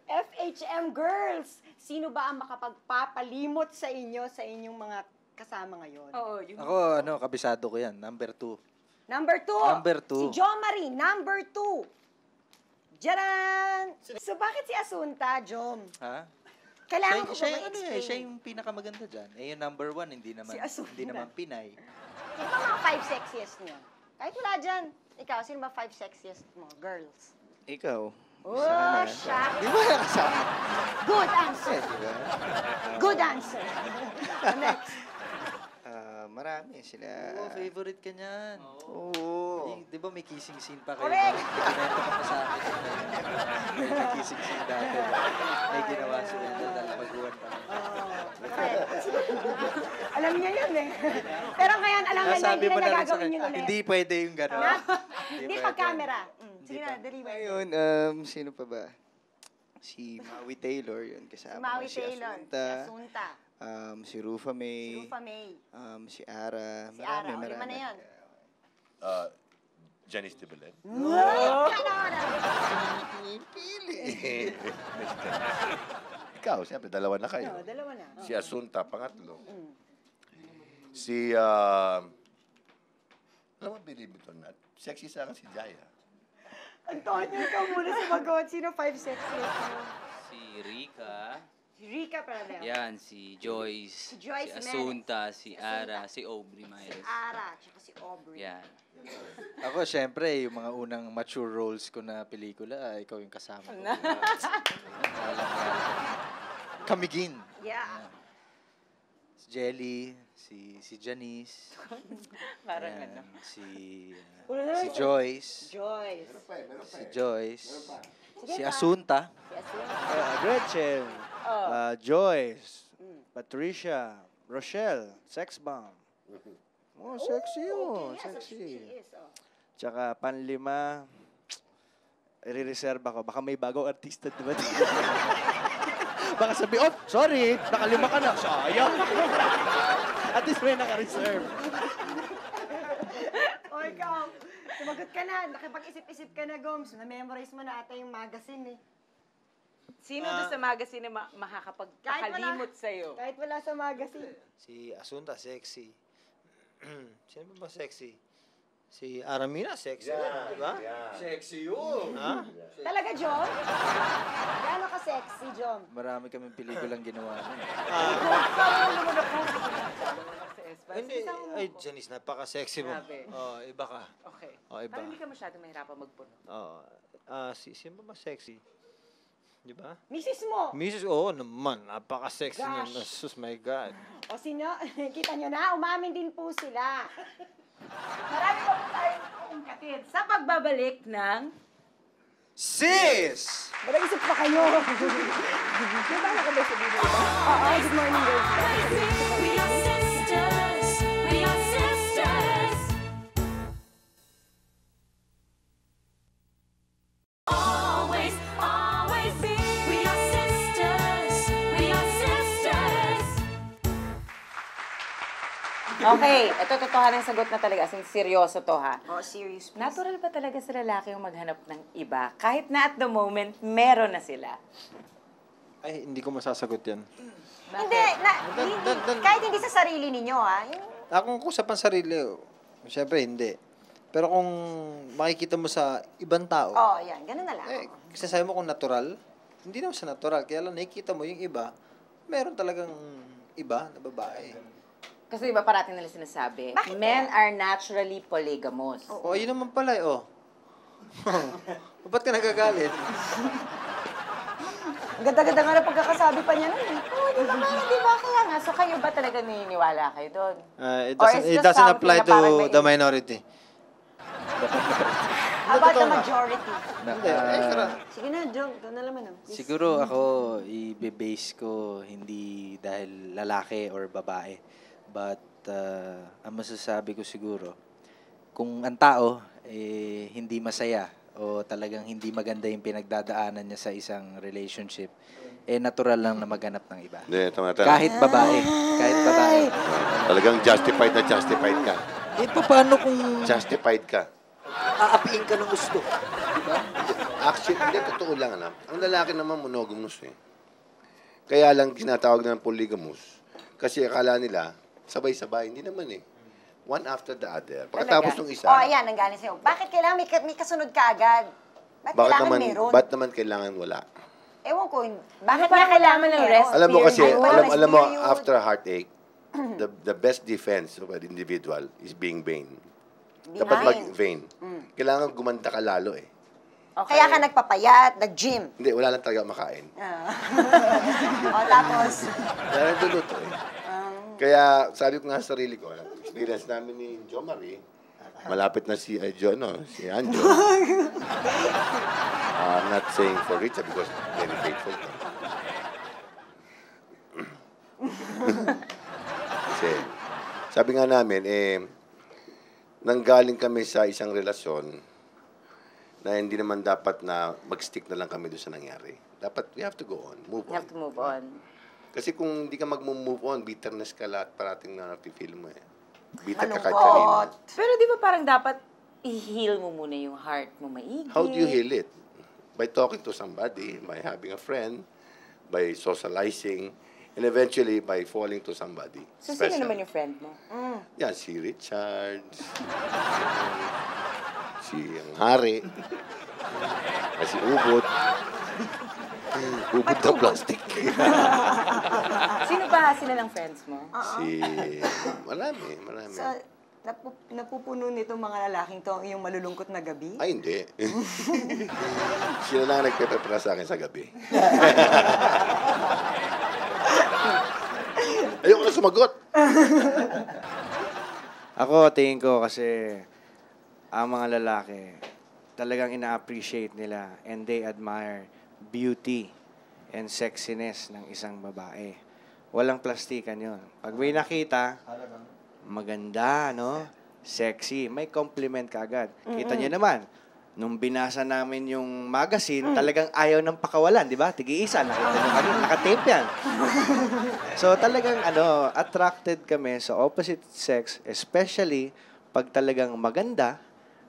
FHM girls, sino ba ang makapagpapalimot sa inyo, sa inyong mga kasama ngayon? Ako, kabisado ko yan. Number 2. Number 2. Si Jo Marie, number 2. Diyan! So, bakit si Asunta, Jom? Ha? Kailangan ko ba ma-explain? Siya yung pinakamaganda dyan. Yung number 1, hindi naman Pinay. Sino ba mga 5 sexiest niyo? Kahit wala dyan. Ikaw, sino ba 5 sexiest mo? Girls. Ikaw. Oh, shock. Di ba nakasama? Good answer. Diba? Good answer. Next. Marami sila. Favorite ka niyan. Oo. Di ba may kissing scene pa kayo? Correct. Kinento ka pa sa akin. May kissing scene dati. May ginawa sila dahil mag-uwan pa. Alam niya yun eh. Pero ngayon, alam niya na hindi na nagagawin yun ulit. Hindi pwede yung gano'n. Hindi pag-camera. Sige na, dali ba? Ngayon, sino pa ba? Si Maui Taylor, yun kasama. Si Maui Si Taylor. Asunta. Si Asunta. Si Rufa May. Si Ara. Si Ara. Lima na yan. Janice de Belen. Pinipili. Ikaw, siyempre, dalawa na kayo. Dalawa na. Si Asunta, pangatlo. Si Alam mo, believe it or not, sexy sa akin si Jaya. Antonio, ikaw muna sumagot. Sino 5 sexiest mo? Si Rika. Si Rika Paradel. Yan, si Joyce. Si Joyce si Asunta, si Ara, si Aubrey Si Miles. Ara, tsaka si Aubrey. Yan. Ako, syempre, yung mga unang mature roles ko na pelikula, ikaw yung kasama ko. Kamigin. Yeah. Si Jelly, si Janice. Parang Ayan, si Joyce. Joyce. Joyce. Si Joyce. Sige Si pa. Asunta. Si Asunta. Gretchen, Oh. Joyce, Patricia, Rochelle, sex bomb. Oh, sexy yun. Okay, Sexy. she is, oh. Tsaka panlima, i-reserve ako. Baka may bagong artista, di ba? Baka sabi, oh, sorry, nakalima ka na. Sayang. At least may naka-reserve. O ikaw, sumagot ka na. Nakipag-isip-isip ka na, Gomes. Na-memorize mo na ata yung magazine eh. Sino doon sa magazine na makakapagpakalimot sa'yo? Kahit wala sa magazine. Si Asunta, sexy. Sino ba sexy? Si Aramina, sexy. Di ba? Sexy yun. Ha? Talaga, John? Gano'n ka sexy, John? Marami kaming pelikulang ginawa. Hindi. Ay, Janice, napaka-sexy mo. Grabe. Oh, iba ka. Okay. Oh, iba. Parang hindi ka masyadong mahirapan magpuno. Oh, sino ba sexy? Di ba? Mrs. mo. Mrs. Oo naman, napaka-sexy niya. Gosh. Sus, my God. O sino? Kita nyo na, umamin din po sila. Marami pa po tayong ungkatin sa pagbabalik ng... Sis! Mag-isip pa kayo. Di ba nakabay sa video? Oo, good morning, girls. We are sisters. We are sisters. Always, always be. We are sisters. We are sisters. Okay, ito totohanan ang sagot na talaga. As in, seryoso to ha. Oh, serious, please. Natural ba talaga sa lalaki yung maghanap ng iba? Kahit na at the moment, meron na sila. Ay, hindi ko masasagot yan. Hindi, kahit hindi sa sarili ninyo, ha? Kung usapan sarili, syempre hindi. Pero kung makikita mo sa ibang tao, Oo, yan. Ganun na lang. sasabi mo kung natural, hindi naman sa natural. Kaya lang nakikita mo yung iba, meron talagang iba na babae. Kasi iba parating nila sinasabi, men are naturally polygamous. Oh, yun naman pala eh, oh. Ba't ka nagagalit? Ang ganda-ganda nga na pagkakasabi pa niya nun. Oo, di ba nga, di ba? Kaya nga. So kayo ba talaga naniniwala kayo doon? It doesn't apply to the minority. How about the majority? Ah, Sige na, Jong. Ikaw na naman. siguro ako, i-base ko hindi dahil lalaki or babae. But ang masasabi ko siguro, kung ang tao hindi masaya o talagang hindi maganda yung pinagdadaanan niya sa isang relationship, natural lang na maghanap ng iba. Hindi, tama. Kahit babae. Kahit babae. Talagang justified na justified ka. Paano kung... Justified ka. Aapiin ka ng gusto. Diba? Actually, hindi, totoo lang, alam. Ang lalaki naman monogamous eh. Kaya lang tinatawag na ng polygamous. Kasi akala nila, sabay-sabay. Hindi naman eh. One after the other. Pagkatapos ng isa, Oh, ayan, nanggaling sa'yo. Bakit kailangan may kasunod ka agad? Bakit kailangan meron? ba't naman kailangan wala? Ewan ko, bakit nga kailangan ng rest? Alam mo kasi, period? alam mo, after a heartache, the best defense of an individual is being vain. Dapat mag-vain. Kailangan gumanda ka lalo eh. Okay. Kaya ka nagpapayat, nag-gym. Hindi, wala lang talaga makain. O, tapos? Wala lang luluto eh. Kaya sabi ko nga sa sarili ko, experience namin ni Jo Marie, malapit na si si Anjo. I'm not saying for Richa because very faithful. Kasi sabi nga namin, nanggaling kami sa isang relasyon na hindi naman dapat na mag-stick na lang kami doon sa nangyari. Dapat we have to go on, move on. You have to move on. Kasi kung hindi ka mag-move on, bitterness ka lahat parating na napi-feel mo eh. Bitter ka kahit kanina. Pero di ba parang dapat i-heal mo muna yung heart mo maigi? How do you heal it? By talking to somebody, by having a friend, by socializing, And eventually, by falling to somebody So, special. sino naman yung friend mo? Yan, si Richard. Si ang hari. Si Ubod. Ubod na plastic. Sino ba sila ng friends mo? Marami. So, napupuno nitong mga lalaking to yung malulungkot na gabi? Ay, hindi. Sila lang nagpe-prepare sa akin sa gabi. Ayoko na sumagot. Ako, tingin ko kasi ang mga lalaki talagang ina-appreciate nila and they admire beauty and sexiness ng isang babae. Walang plastikan yon. Pag may nakita, maganda, no? Sexy. May compliment ka agad. Kita niyo naman, nung binasa namin yung magazine, talagang ayaw ng pakawalan, di ba? Tigi-isa, nakita niyo kami, nakatape yan. So talagang attracted kami sa opposite sex, especially pag talagang maganda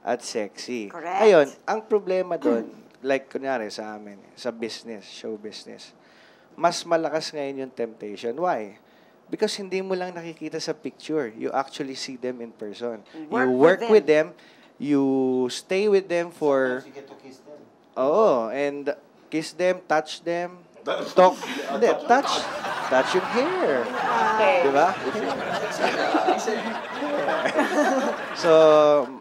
at sexy. Correct. Ngayon, ang problema doon, like kunyari sa amin, sa business, show business, mas malakas ngayon yung temptation. Why? Because hindi mo lang nakikita sa picture. You actually see them in person. You work with them. You stay with them for... You get to kiss them. Oo, and kiss them, touch them, talk. Hindi, touch yung hair. Okay. Diba? So,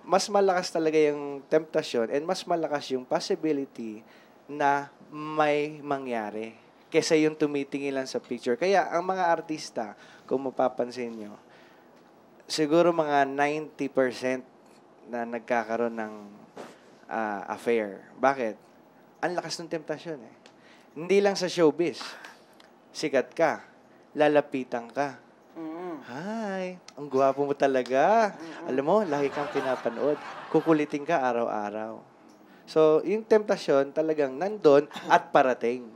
mas malakas talaga yung temptasyon and mas malakas yung possibility na may mangyari kesa yung tumitingin lang sa picture. Kaya, ang mga artista, kung mapapansin nyo, siguro mga 90% na nagkakaroon ng affair. Bakit? Ang lakas ng temptasyon eh. Hindi lang sa showbiz. Sikat ka. Lalapitan ka. Hi, ang gwapo mo talaga. Alam mo, lagi kang pinapanood. Kukulitin ka araw-araw. So, yung temptasyon talagang nandun at parating.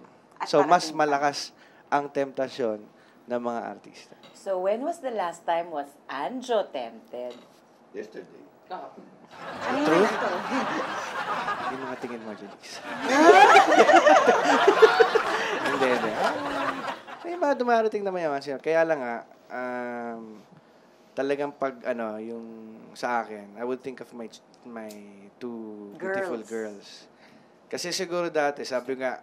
So, mas malakas ang temptasyon ng mga artista. So, when was the last time was Anjo tempted? Yesterday. True? Yung mga tingin mo, Jelix. Hindi. May mga dumarating na mayaman siya. Kaya lang talagang pag yung sa akin, I would think of my two beautiful girls. Kasi siguro dati, sabi nga,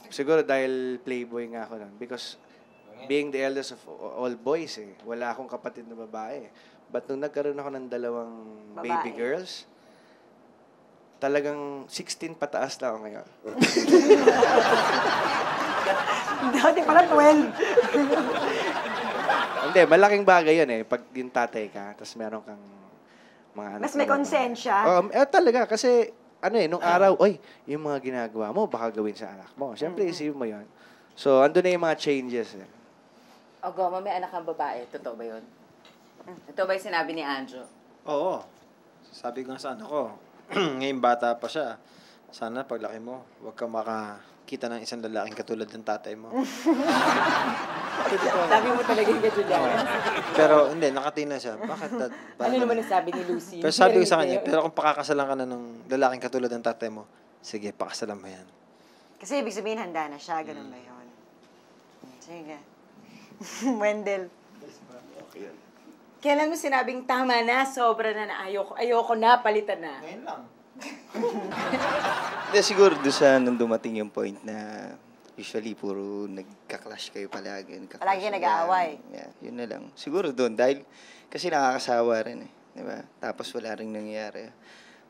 siguro dahil playboy nga ako nun. Because being the eldest of all boys, wala akong kapatid na babae. But nung nagkaroon ako ng dalawang baby girls, talagang 16 pataas na ako ngayon. Dati pala 12. Hindi, malaking bagay yun Pag yung tatay ka, tapos meron kang mga anak. Mas may konsensya. Talaga, kasi nung araw, yung mga ginagawa mo, baka gawin sa anak mo. Siyempre, isipin mo yun. So, andun na yung mga changes. O, Goma, may anak kang babae. Totoo ba yun? Ito ba yung sinabi ni Anjo? Oo. Sabi ko nga sa anak ko, ngayon bata pa siya, sana paglaki mo, huwag ka makakita ng isang lalaking katulad ng tatay mo. Sabi mo talaga yung gadyo. Pero hindi, nakatingin siya. Bakit? Ano naman ang sabi ni Lucy? Pero sabi ko sa kanya, pero kung pakakasalan ka na ng lalaking katulad ng tatay mo, sige, pakasalan mo yan. Kasi ibig sabihin, handa na siya. Ganun ba yun? Sige. Wendell. Kailan mo sinabing tama na, sobra na ayoko na, palitan na? Ngayon lang. Hindi, siguro doon sa nung dumating yung point na usually puro nagka-clash kayo palagi. Palagi kayo nag-aaway. Yeah, yun na lang. Siguro doon, dahil kasi nakakasawa rin di ba? Tapos wala rin nangyayari.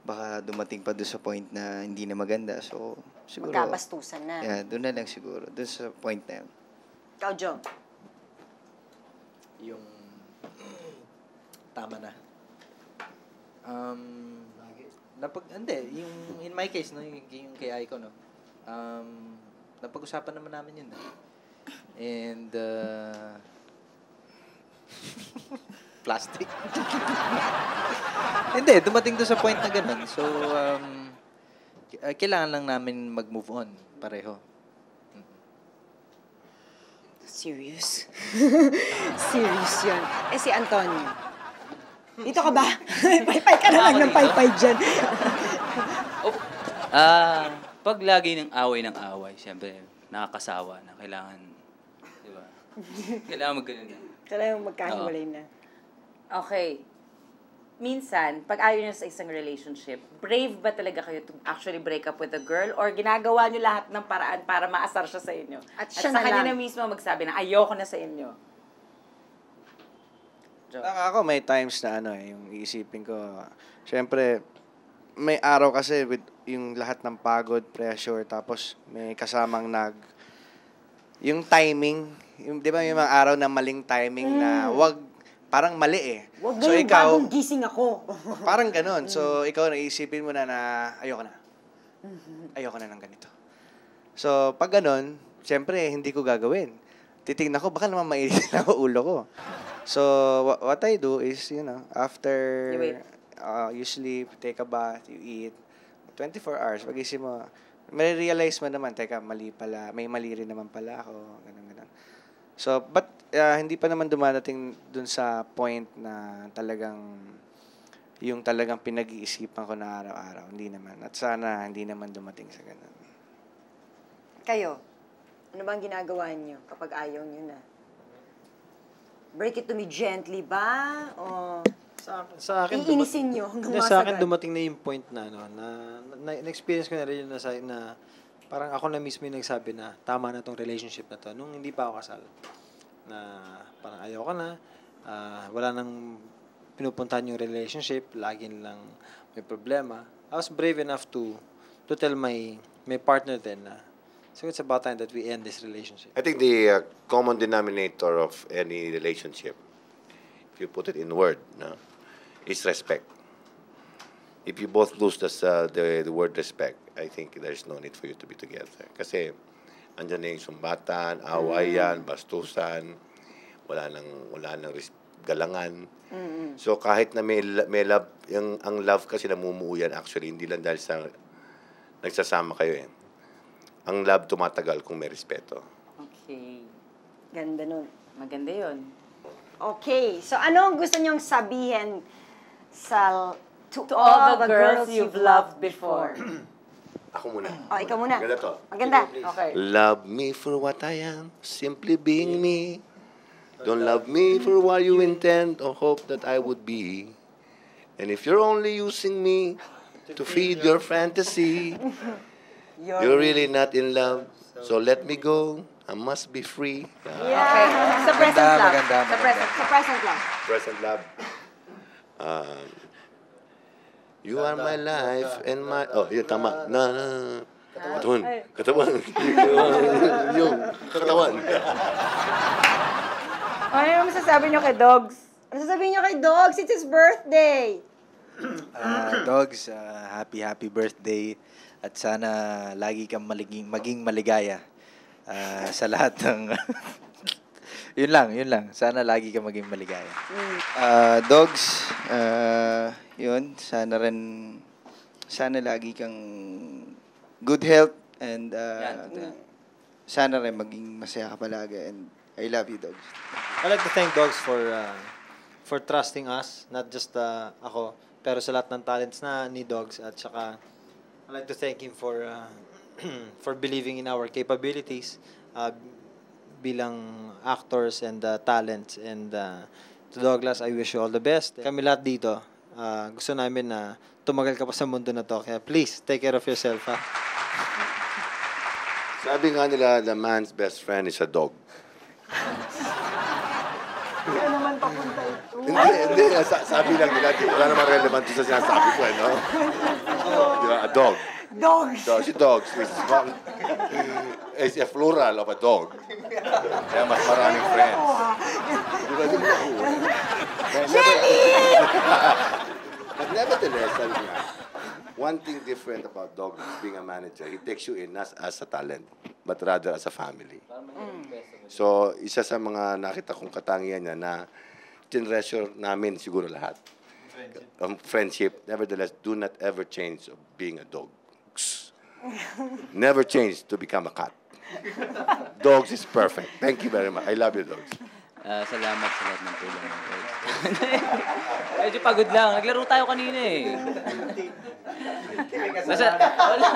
Baka dumating pa doon sa point na hindi na maganda. So, siguro... Magkabastusan na. Yeah, doon na lang siguro. Doon sa point na yun. Ikaw, Joe. Yung tama na. Hindi, yung in my case, no, yung kay Aiko, no, napag-usapan naman namin yun. And, plastic. Hindi, dumating doon sa point na ganun. So, kailangan lang namin mag-move on, pareho. Serious? Serious yun. Si Antonio. Dito ka ba? Paypay ka na lang ng paypay dyan. Pag lagi ng away, siyempre, nakakasawa na kailangan Kailangan mag-ganun na. Kailangan magkahiwalay na. Okay. Minsan, pag ayaw nyo sa isang relationship, brave ba talaga kayo to actually break up with a girl? Or ginagawa nyo lahat ng paraan para maasar siya sa inyo? At siya sa na kanya lang. na mismo magsabi na ayoko na sa inyo? Ako may times na yung iisipin ko, syempre, may araw kasi with yung lahat ng pagod, pressure, tapos may kasamang yung timing, di ba yung mga araw na maling timing na parang mali eh. Huwag So ngayong ikaw, bagong gising ako. parang ganon. So ikaw naisipin mo na ayoko na. Ayoko na ng ganito. So pag ganon, syempre hindi ko gagawin. Titignan ko, baka naman mainit na ulo ko. So what I do is, after you sleep, take a bath, you eat, 24 hours, pag-isip mo, may-realize mo naman, teka, mali pala, may mali rin naman pala ako, ganun. So, but hindi pa naman dumadating dun sa point na yung talagang pinag-iisipan ko na araw-araw. Hindi naman. At sana hindi naman dumating sa ganun. Kayo, ano bang ginagawa niyo kapag ayaw niyo na? Break it to me gently ba? O Sa akin, iinisin niyo hanggang sa akin masagad? dumating na yung point na, na-experience ko na rin yun na parang ako na mismo yung nagsabi na tama na tong relationship na to nung hindi pa ako kasal. Na parang ayoko na, wala nang pinupuntahan yung relationship, lagi lang may problema. I was brave enough to tell my partner then na so it's about time that we end this relationship. I think the common denominator of any relationship, if you put it in word, is respect. If you both lose the word respect, I think there's no need for you to be together. Kasi andyan na yung sumbatan, awayan, bastusan, wala nang galangan. So kahit na may love, ang love kasi namumuo yan actually, hindi lang dahil sa nagsasama kayo eh. Ang love tumatagal kung may respeto. Okay. Ganda nun. Maganda yun. Okay, so ano ang gusto niyong sabihin to all the girls you've loved before? Ako muna. Oh, ikaw muna. Maganda to. Maganda. Okay. Love me for what I am, simply being me. Don't love me for what you intend or hope that I would be. And if you're only using me to feed your fantasy, you're really not in love. So let me go. I must be free. Yeah. Okay. Sa present love. Maganda. Sa present love. Present love. You are my life and my... Oh, yun, tama. Katawan. Katawan. Yung katawan. Ano masasabi niyo kay Dogs? Ano sasabihin niyo kay Dogs? It's his birthday. Dogs, happy birthday. At sana lagi kang maging maligaya sa lahat ng... yun lang. Sana lagi kang maging maligaya. Dogs, yun, sana lagi kang good health and sana rin maging masaya ka palagi and I love you, Dogs. I'd like to thank Dogs for trusting us, not just ako, pero sa lahat ng talents na ni Dogs. At saka, I'd like to thank him for for believing in our capabilities bilang actors and talents. And to Douglas, I wish you all the best. Kami lahat dito, gusto namin na tumagal ka pa sa mundo na to. Kaya please, take care of yourself, ha? Sabi nga nila, the man's best friend is a dog. Hindi naman papunta ito. Hindi. Sabi lang nila, wala naman relevant sa sinasabi ko, no? Di ba? A dog. Dogs. Si dogs. It's a plural of a dog. Kaya mas maraming friends. Di ba? Jelly! But nevertheless, one thing different about Dog being a manager, he takes you in not as a talent, but rather as a family. So, isa sa mga nakita kong katangian niya na tinreasure namin siguro lahat. Friendship. Nevertheless, do not ever change of being a dog. Never change to become a cat. Dogs is perfect. Thank you very much. I love you, Dogs. Salamat sa lahat ng tulong mo. Medyo pagod lang. Naglaro tayo kanina eh. Basta, wala.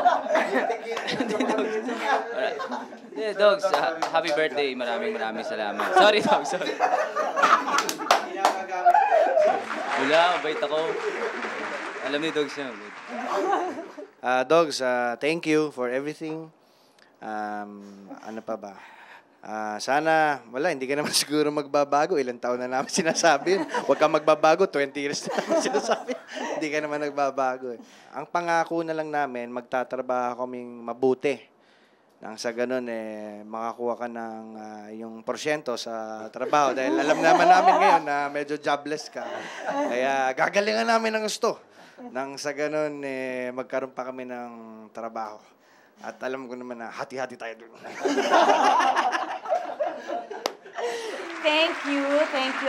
Hindi, Dogs, happy birthday. Maraming salamat. Sorry, Dogs, sorry. Wala, mabait ako. Alam ni Dogs yan. Dogs, thank you for everything. Ano pa ba? Sana, hindi ka naman siguro magbabago. Ilang taon na namin sinasabi yun. Huwag kang magbabago, 20 years na namin sinasabi. Hindi ka naman nagbabago. Ang pangako na lang namin, magtatrabaho kaming mabuti. Nang sa ganun, makakuha ka ng yung porsyento sa trabaho. Dahil alam naman namin ngayon na medyo jobless ka. Kaya gagalingan namin ng gusto. Nang sa ganun, magkaroon pa kami ng trabaho. At alam ko naman na hati-hati tayo doon. Thank you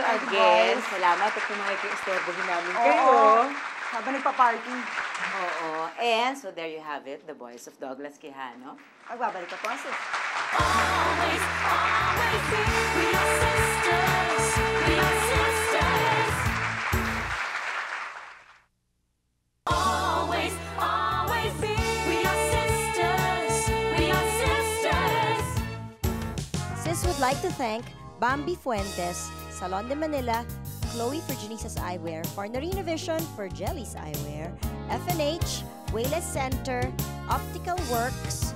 again. Salamat at kung makikistorbohin namin kayo. Habang nagpa-party. Oo. And so there you have it, the voice of Douglas Quijano. Magbabalik ka po, sis. Always, always be. We are sisters. We are sisters. Always, always be. We are sisters. We are sisters. Sis would like to thank Bambi Fuentes, Salon de Manila, Chloe for Janice's Eyewear, Farnarina Vision for Jelly's Eyewear, FNH, Wayless Center, Optical Works,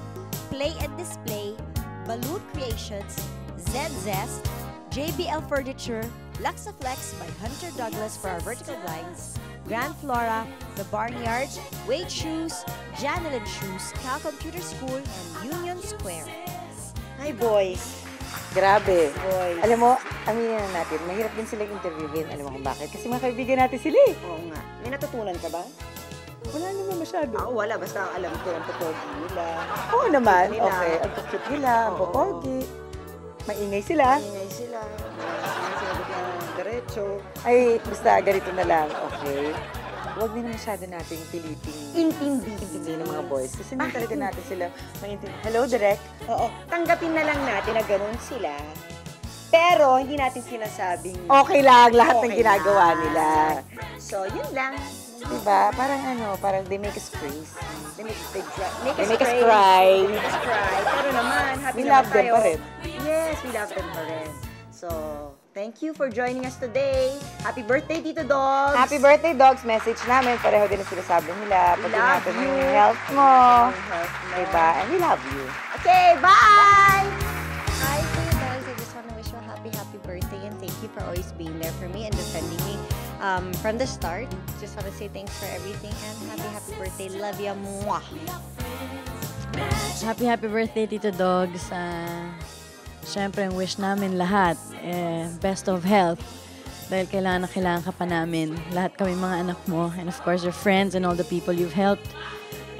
Play and Display, Balut Creations, Zest, JBL Furniture, Luxaflex by Hunter Douglas for our vertical blinds, Grand Flora, The Barnyard, Wade Shoes, Janelin Shoes, Cal Computer School, and Union Square. Hi, boys. Grabe. Alam mo, aminin na natin, mahirap din silang interviewin. Alam mo kung bakit? Kasi mga kaibigan natin sila eh. Oo nga. May natutunan ka ba? Wala naman masyado. Wala. Basta ang alam ko, ang popogi nila. Oo naman. Okay. Ang cute nila, ang popogi. Maingay sila. Maingay sila. Sinagot na diretso. Ay, basta ganito na lang. Okay. Huwag din na masyado nating piliting intindi ng mga boys. Kasi hindi talaga natin sila maintindihan. Hello, Direk? Oo. Tanggapin na lang natin na ganun sila. Pero, hindi natin sinasabing okay lang lahat ng ginagawa nila. So, yun lang. Diba? Parang they make us praise. They make us cry. Pero naman, happy we love them pa rin. Yes, we love them pa rin. So, thank you for joining us today. Happy birthday, Tito Dogs! Happy birthday, Dogs! Message namin. Pareho din ang sinasabi nila. Pati natin yung health mo. Diba? And we love you. Okay, bye! Hi, Kuya Dogs. I just want to wish you a happy birthday and thank you for always being there for me and defending me from the start. Just want to say thanks for everything and happy birthday. Love ya. Mwah! Happy birthday, Tito Dogs. Siyempre, ang wish namin lahat, best of health. Dahil kailangan ka pa namin. Lahat kami mga anak mo. And of course, your friends and all the people you've helped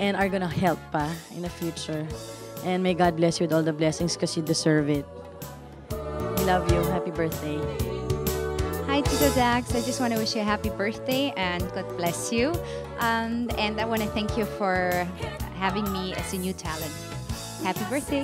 and are gonna help pa in the future. And may God bless you with all the blessings because you deserve it. We love you. Happy birthday. Hi, Tito Dax. I just want to wish you a happy birthday and God bless you. And I want to thank you for having me as a new talent. Happy birthday.